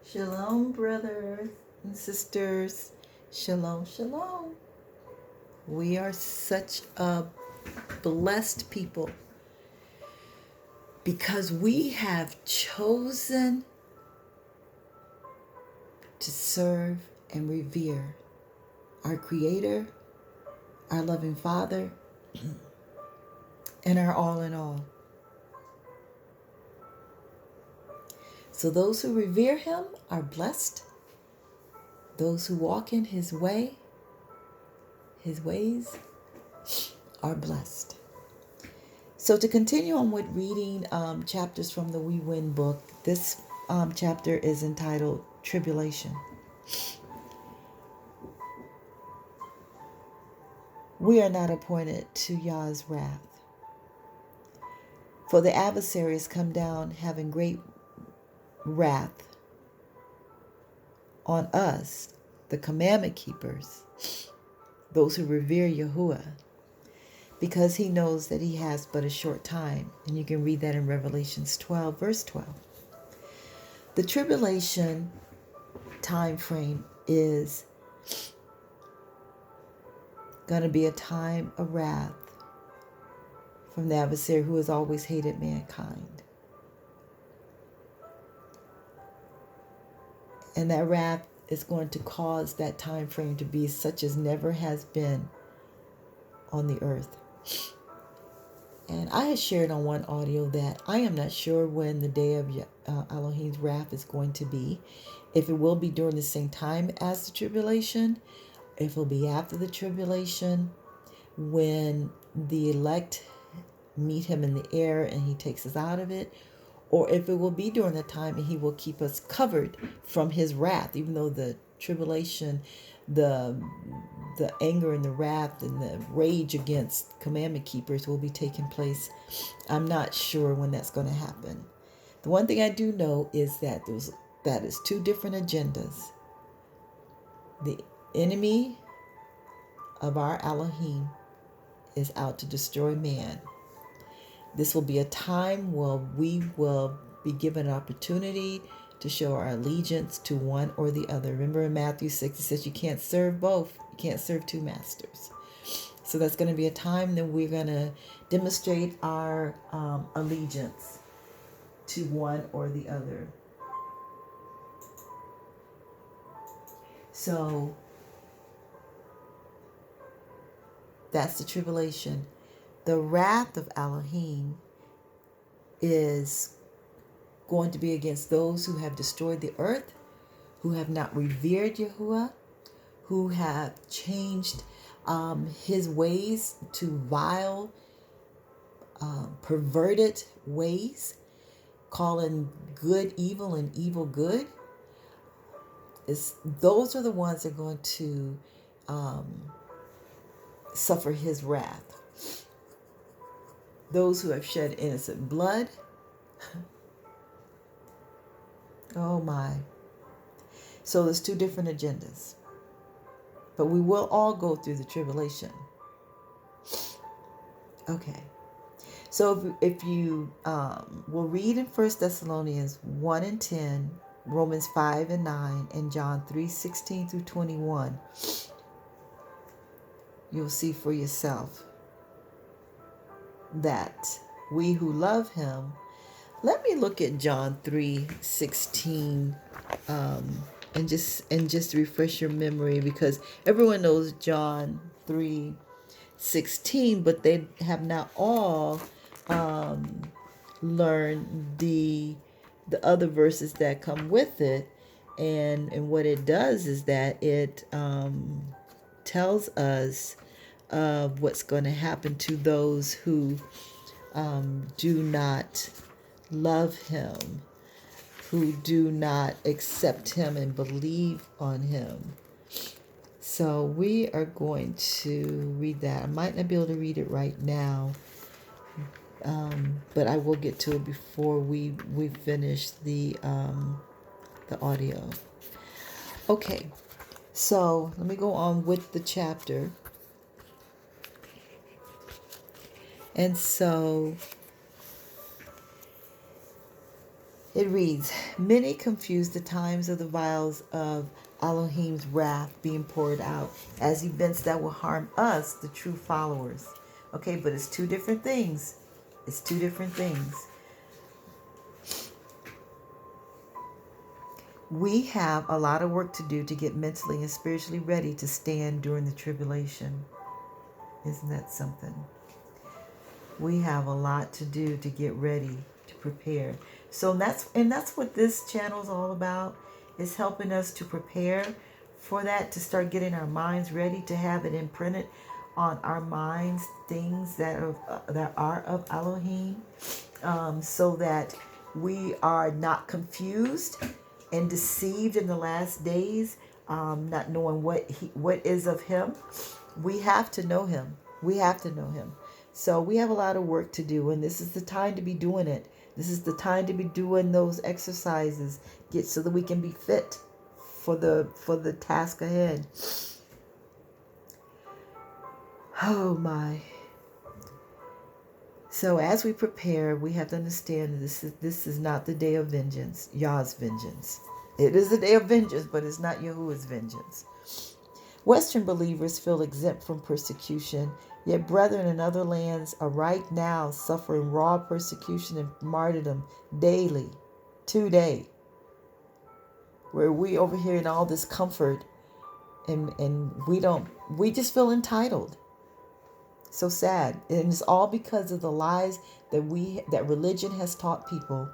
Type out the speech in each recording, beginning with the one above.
Shalom, brothers and sisters. Shalom, shalom. We are such a blessed people because we have chosen to serve and revere our Creator, our loving Father, and our all in all. So those who revere Him are blessed. Those who walk in His ways, are blessed. So to continue on with reading chapters from the We Win book, this chapter is entitled Tribulation. We are not appointed to Yah's wrath. For the adversaries come down having great wrath on us, the commandment keepers, those who revere Yahuah, because he knows that he has but a short time. And you can read that in Revelations 12, verse 12. The tribulation time frame is going to be a time of wrath from the adversary who has always hated mankind. And that wrath is going to cause that time frame to be such as never has been on the earth. And I had shared on one audio that I am not sure when the day of Elohim's wrath is going to be. If it will be during the same time as the tribulation, if it will be after the tribulation, when the elect meet him in the air and he takes us out of it, or if it will be during the time and he will keep us covered from his wrath, even though the tribulation, the anger and the wrath and the rage against commandment keepers will be taking place. I'm not sure when that's going to happen. The one thing I do know is that that is two different agendas. The enemy of our Elohim is out to destroy man. This will be a time where we will be given an opportunity to show our allegiance to one or the other. Remember in Matthew 6, it says you can't serve both. You can't serve two masters. So that's going to be a time that we're going to demonstrate our allegiance to one or the other. So that's the tribulation. The wrath of Elohim is going to be against those who have destroyed the earth, who have not revered Yahuah, who have changed his ways to vile, perverted ways, calling good evil and evil good. Those are the ones that are going to suffer his wrath. Those who have shed innocent blood. Oh my. So there's two different agendas. But we will all go through the tribulation. Okay. So if you will read in 1 Thessalonians 1 and 10, Romans 5 and 9, and John 3, 16 through 21, you'll see for yourself that we who love him. Let me look at John 3:16 and just refresh your memory, because everyone knows John 3:16, but they have not all learned the other verses that come with it. And what it does is that it tells us of what's going to happen to those who do not love him, who do not accept him and believe on him. So we are going to read that. I might not be able to read it right now, but I will get to it before we finish the audio. Okay, so let me go on with the chapter. And so It reads, many confuse the times of the vials of Elohim's wrath being poured out as events that will harm us, the true followers. Okay, but it's two different things. It's two different things. We have a lot of work to do to get mentally and spiritually ready to stand during the tribulation. Isn't that something? We have a lot to do to get ready, to prepare. So that's what this channel is all about. Is helping us to prepare for that, to start getting our minds ready, to have it imprinted on our minds, things that are of Elohim, so that we are not confused and deceived in the last days, not knowing what is of him. We have to know him. We have to know him. So we have a lot of work to do, and this is the time to be doing it. This is the time to be doing those exercises, so that we can be fit for the task ahead. Oh my. So as we prepare, we have to understand that this is not the day of vengeance, Yah's vengeance. It is the day of vengeance, but it's not Yahuah's vengeance. Western believers feel exempt from persecution, yet brethren in other lands are right now suffering raw persecution and martyrdom daily, today. Where we over here in all this comfort, and we just feel entitled. So sad. And it's all because of the lies that religion has taught people,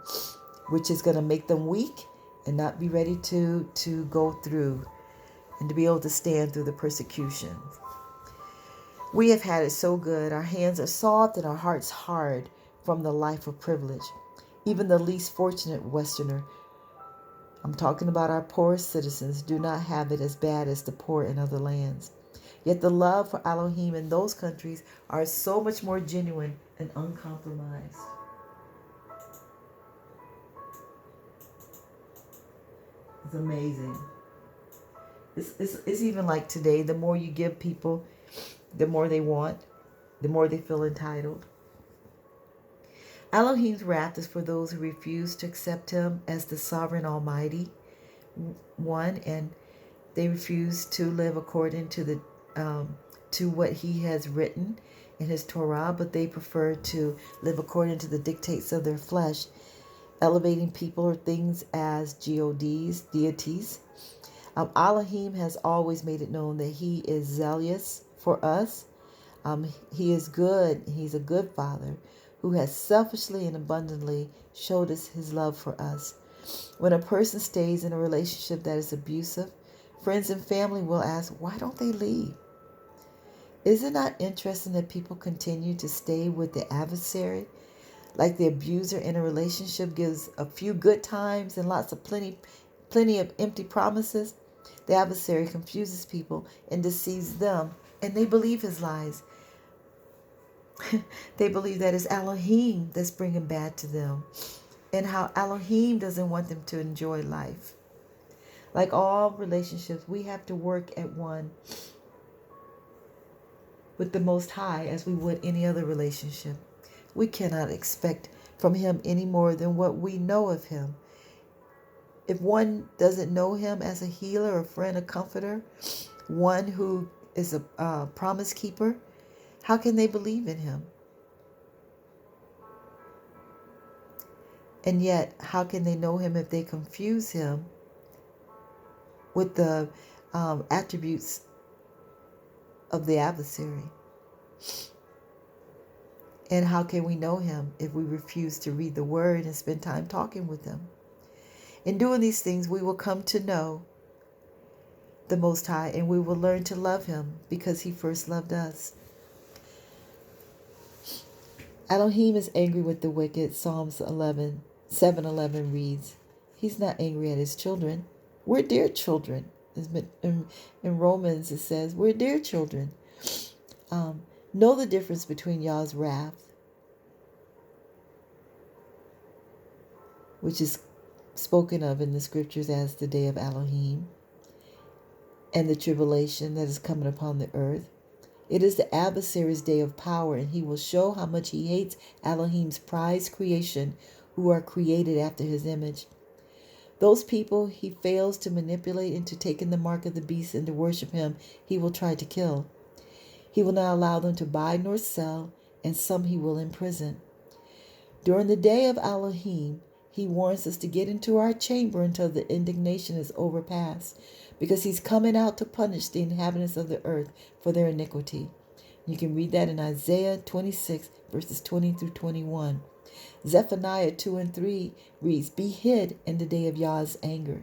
which is going to make them weak and not be ready to go through and to be able to stand through the persecution. We have had it so good. Our hands are soft and our hearts hard from the life of privilege. Even the least fortunate Westerner, I'm talking about our poorest citizens, do not have it as bad as the poor in other lands. Yet the love for Elohim in those countries are so much more genuine and uncompromised. It's amazing. It's even like today, the more you give people, the more they want, the more they feel entitled. Elohim's wrath is for those who refuse to accept him as the sovereign Almighty one, and they refuse to live according to to what he has written in his Torah, but they prefer to live according to the dictates of their flesh, elevating people or things as gods, deities. Elohim has always made it known that he is zealous for us. He is good. He's a good father who has selfishly and abundantly showed us his love for us. When a person stays in a relationship that is abusive, friends and family will ask, why don't they leave? Is it not interesting that people continue to stay with the adversary? Like the abuser in a relationship gives a few good times and plenty of empty promises. The adversary confuses people and deceives them, and they believe his lies. They believe that it's Elohim that's bringing bad to them, and how Elohim doesn't want them to enjoy life. Like all relationships, we have to work at one with the Most High as we would any other relationship. We cannot expect from him any more than what we know of him. If one doesn't know him as a healer, a friend, a comforter, one who is a promise keeper, how can they believe in him? And yet, how can they know him if they confuse him with the attributes of the adversary? And how can we know him if we refuse to read the word and spend time talking with him? In doing these things, we will come to know the Most High, and we will learn to love him because he first loved us. Elohim is angry with the wicked. Psalms 7:11 reads, he's not angry at his children. We're dear children. In Romans it says, we're dear children. Know the difference between Yah's wrath, which is spoken of in the scriptures as the day of Elohim, and the tribulation that is coming upon the earth. It is the adversary's day of power, and he will show how much he hates Elohim's prized creation, who are created after his image. Those people he fails to manipulate into taking the mark of the beast and to worship him, he will try to kill. He will not allow them to buy nor sell, and some he will imprison. During the day of Elohim, he warns us to get into our chamber until the indignation is overpassed, because he's coming out to punish the inhabitants of the earth for their iniquity. You can read that in Isaiah 26, verses 20 through 21. Zephaniah 2 and 3 reads, "Be hid in the day of Yah's anger."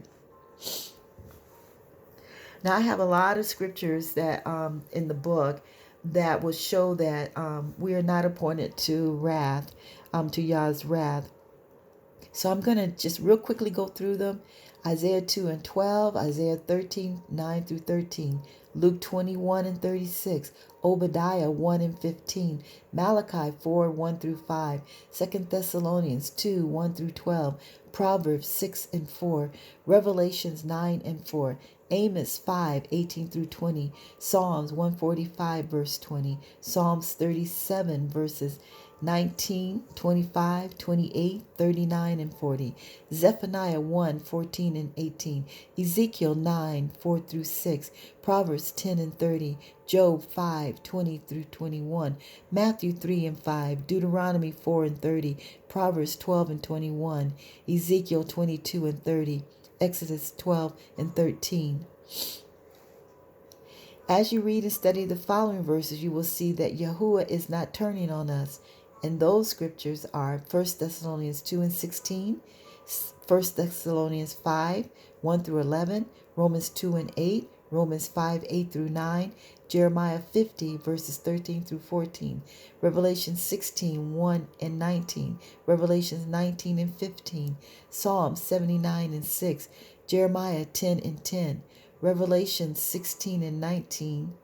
Now, I have a lot of scriptures that in the book that will show that we are not appointed to wrath, to Yah's wrath. So I'm going to just real quickly go through them. Isaiah 2 and 12, Isaiah 13, 9 through 13, Luke 21 and 36, Obadiah 1 and 15, Malachi 4, 1 through 5, 2 Thessalonians 2, 1 through 12, Proverbs 6 and 4, Revelations 9 and 4, Amos 5, 18 through 20, Psalms 145, verse 20, Psalms 37, verses 19, 25, 28, 39, and 40, Zephaniah 1, 14 and 18, Ezekiel 9, 4 through 6, Proverbs 10 and 30, Job 5, 20 through 21, Matthew 3 and 5, Deuteronomy 4 and 30, Proverbs 12 and 21, Ezekiel 22 and 30, Exodus 12 and 13. As you read and study the following verses, you will see that Yahuah is not turning on us. And those scriptures are 1 Thessalonians 2 and 16, 1 Thessalonians 5, 1 through 11, Romans 2 and 8, Romans 5, 8 through 9, Jeremiah 50, verses 13 through 14, Revelation 16, 1 and 19, Revelations 19 and 15, Psalm 79 and 6, Jeremiah 10 and 10, Revelation 16 and 19,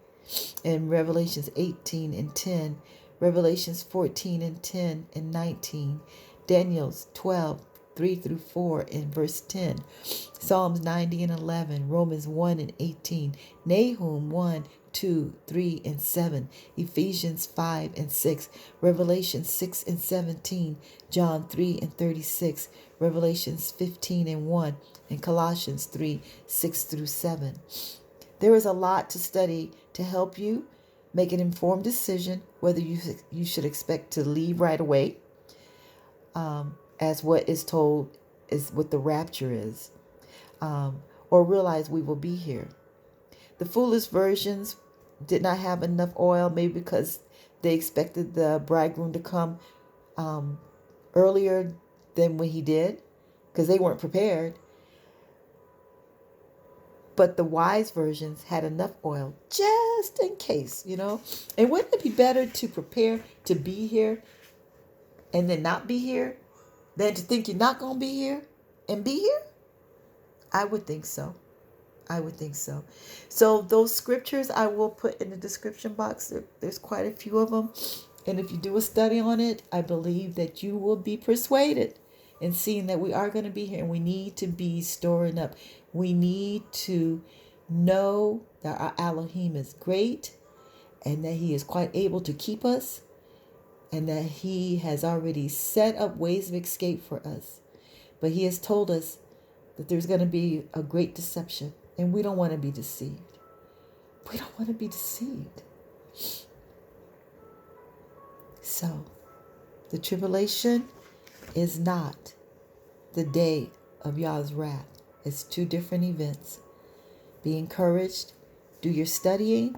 and Revelations 18 and 10, Revelations 14 and 10 and 19, Daniel's 12, 3 through 4 and verse 10, Psalms 90 and 11, Romans 1 and 18, Nahum 1, 2, 3 and 7, Ephesians 5 and 6, Revelation 6 and 17, John 3 and 36, Revelations 15 and 1, and Colossians 3, 6 through 7. There is a lot to study to help you make an informed decision whether you should expect to leave right away, as what is told is what the rapture is, or realize we will be here. The foolish virgins did not have enough oil, maybe because they expected the bridegroom to come earlier than when he did, because they weren't prepared. But the wise virgins had enough oil just in case, And wouldn't it be better to prepare to be here and then not be here than to think you're not going to be here and be here? I would think so. So those scriptures I will put in the description box. There's quite a few of them. And if you do a study on it, I believe that you will be persuaded in seeing that we are going to be here and we need to be storing up. We need to know that our Elohim is great and that he is quite able to keep us and that he has already set up ways of escape for us. But he has told us that there's going to be a great deception and we don't want to be deceived. So, the tribulation is not the day of Yah's wrath. It's two different events. Be encouraged, do your studying,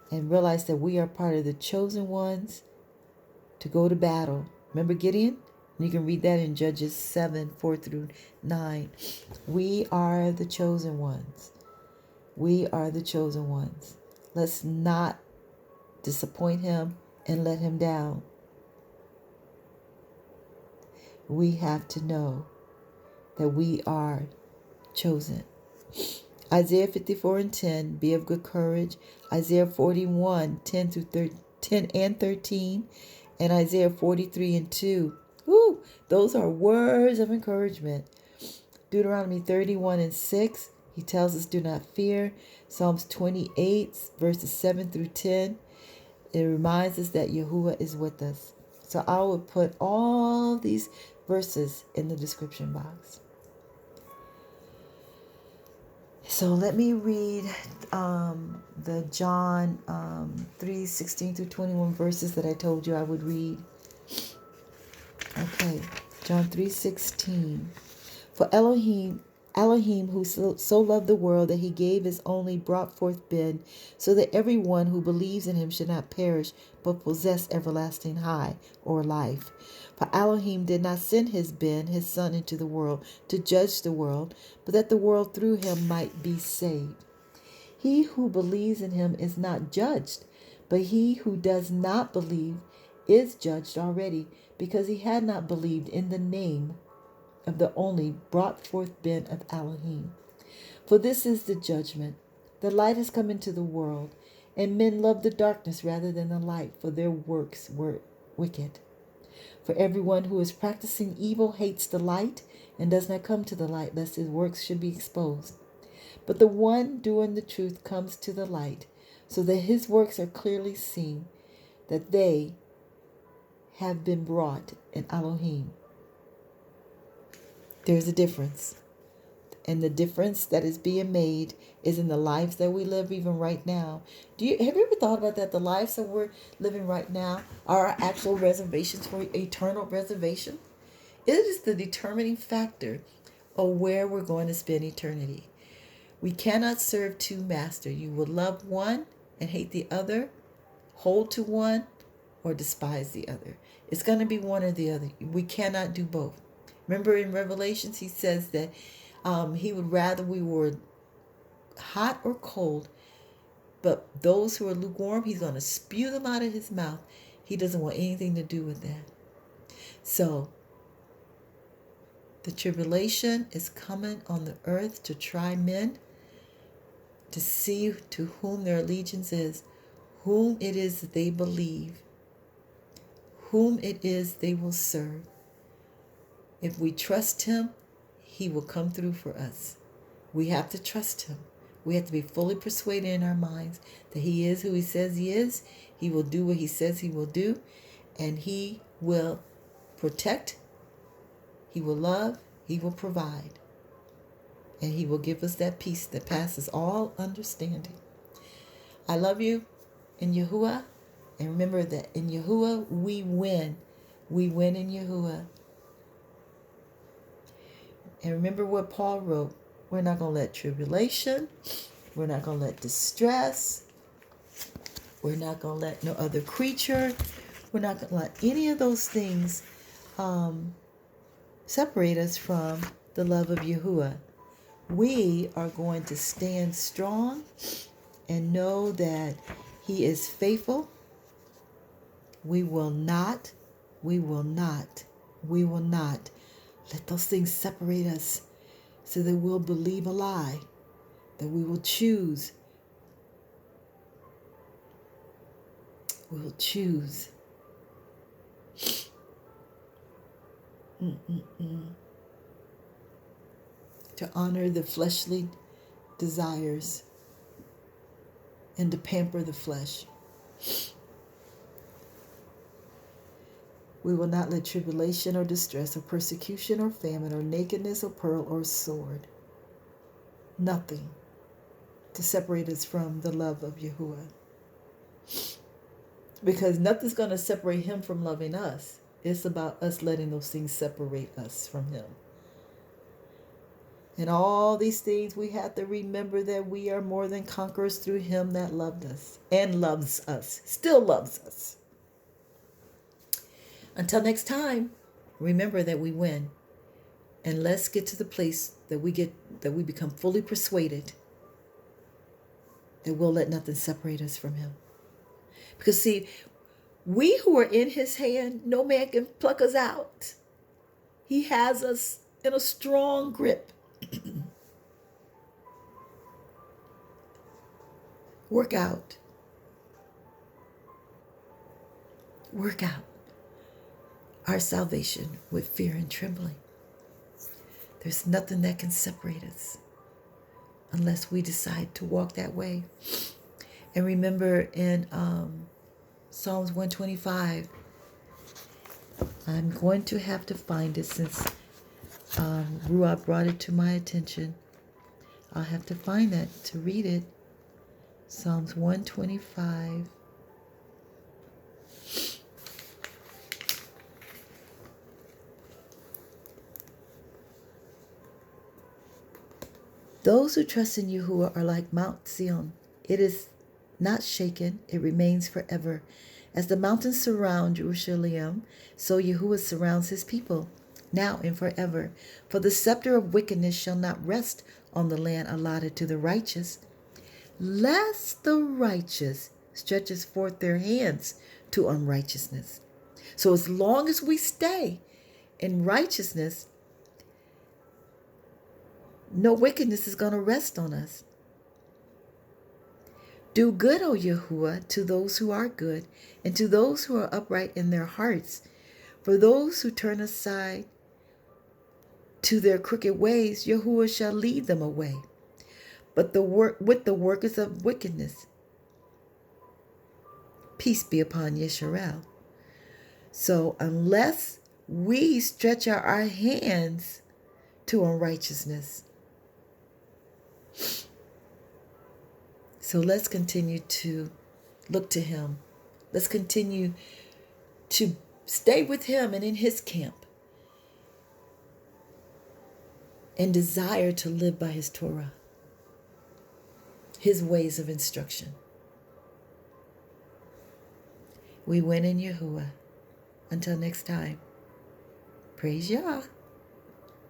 and realize that we are part of the chosen ones to go to battle. Remember Gideon? You can read that in Judges 7, 4 through 9. We are the chosen ones. Let's not disappoint him and let him down. We have to know that we are chosen. Isaiah 54 and 10, be of good courage. Isaiah 41, 10 through 10 and 13. And Isaiah 43 and 2. Woo, those are words of encouragement. Deuteronomy 31 and 6, he tells us do not fear. Psalms 28, verses 7 through 10. It reminds us that Yahuah is with us. So I will put all these verses in the description box. So let me read the John 3:16 through 21 verses that I told you I would read. Okay, John 3:16. For Elohim, who so loved the world that he gave his only, brought forth Ben, so that everyone who believes in him should not perish, but possess everlasting high or life. For Elohim did not send his Ben, his son, into the world to judge the world, but that the world through him might be saved. He who believes in him is not judged, but he who does not believe is judged already, because he had not believed in the name of the only brought forth Ben of Elohim. For this is the judgment. The light has come into the world, and men love the darkness rather than the light, for their works were wicked. For everyone who is practicing evil hates the light and does not come to the light, lest his works should be exposed. But the one doing the truth comes to the light, so that his works are clearly seen, that they have been brought in Elohim. There's a difference. And the difference that is being made is in the lives that we live even right now. Have you ever thought about that? The lives that we're living right now are our actual reservations for eternal reservation. It is the determining factor of where we're going to spend eternity. We cannot serve two masters. You will love one and hate the other, hold to one, or despise the other. It's going to be one or the other. We cannot do both. Remember in Revelations, he says that he would rather we were hot or cold, but those who are lukewarm, he's going to spew them out of his mouth. He doesn't want anything to do with that. So, the tribulation is coming on the earth to try men, to see to whom their allegiance is, whom it is that they believe, whom it is they will serve. If we trust him, he will come through for us. We have to trust him. We have to be fully persuaded in our minds that he is who he says he is. He will do what he says he will do. And he will protect. He will love. He will provide. And he will give us that peace that passes all understanding. I love you in Yahuah. And remember that in Yahuah we win. We win in Yahuah. And remember what Paul wrote. We're not going to let tribulation. We're not going to let distress. We're not going to let no other creature. We're not going to let any of those things separate us from the love of Yahuah. We are going to stand strong and know that he is faithful. We will not let those things separate us, so that we'll believe a lie, that we will choose. We'll choose. To honor the fleshly desires and to pamper the flesh. We will not let tribulation or distress or persecution or famine or nakedness or peril or sword, nothing, to separate us from the love of Yahuah. Because nothing's going to separate him from loving us. It's about us letting those things separate us from him. And all these things, we have to remember that we are more than conquerors through him that loved us and loves us, still loves us. Until next time, remember that we win. And let's get to the place that we become fully persuaded that we'll let nothing separate us from him. Because see, we who are in his hand, no man can pluck us out. He has us in a strong grip. Work out our salvation with fear and trembling. There's nothing that can separate us unless we decide to walk that way. And remember in Psalms 125, I'm going to have to find it since Ruah brought it to my attention. I'll have to find that to read it. Psalms 125. Those who trust in Yahuah are like Mount Zion. It is not shaken, it remains forever. As the mountains surround Jerusalem, so Yahuah surrounds his people, now and forever. For the scepter of wickedness shall not rest on the land allotted to the righteous, lest the righteous stretches forth their hands to unrighteousness. So as long as we stay in righteousness, no wickedness is going to rest on us. Do good, O Yahuah, to those who are good, and to those who are upright in their hearts. For those who turn aside to their crooked ways, Yahuah shall lead them away. But with the workers of wickedness, peace be upon Yisrael. So unless we stretch out our hands to unrighteousness, so let's continue to look to him. Let's continue to stay with him and in his camp and desire to live by his Torah, his ways of instruction. We win in Yahuah. Until next time, praise Yah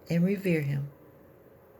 and revere him.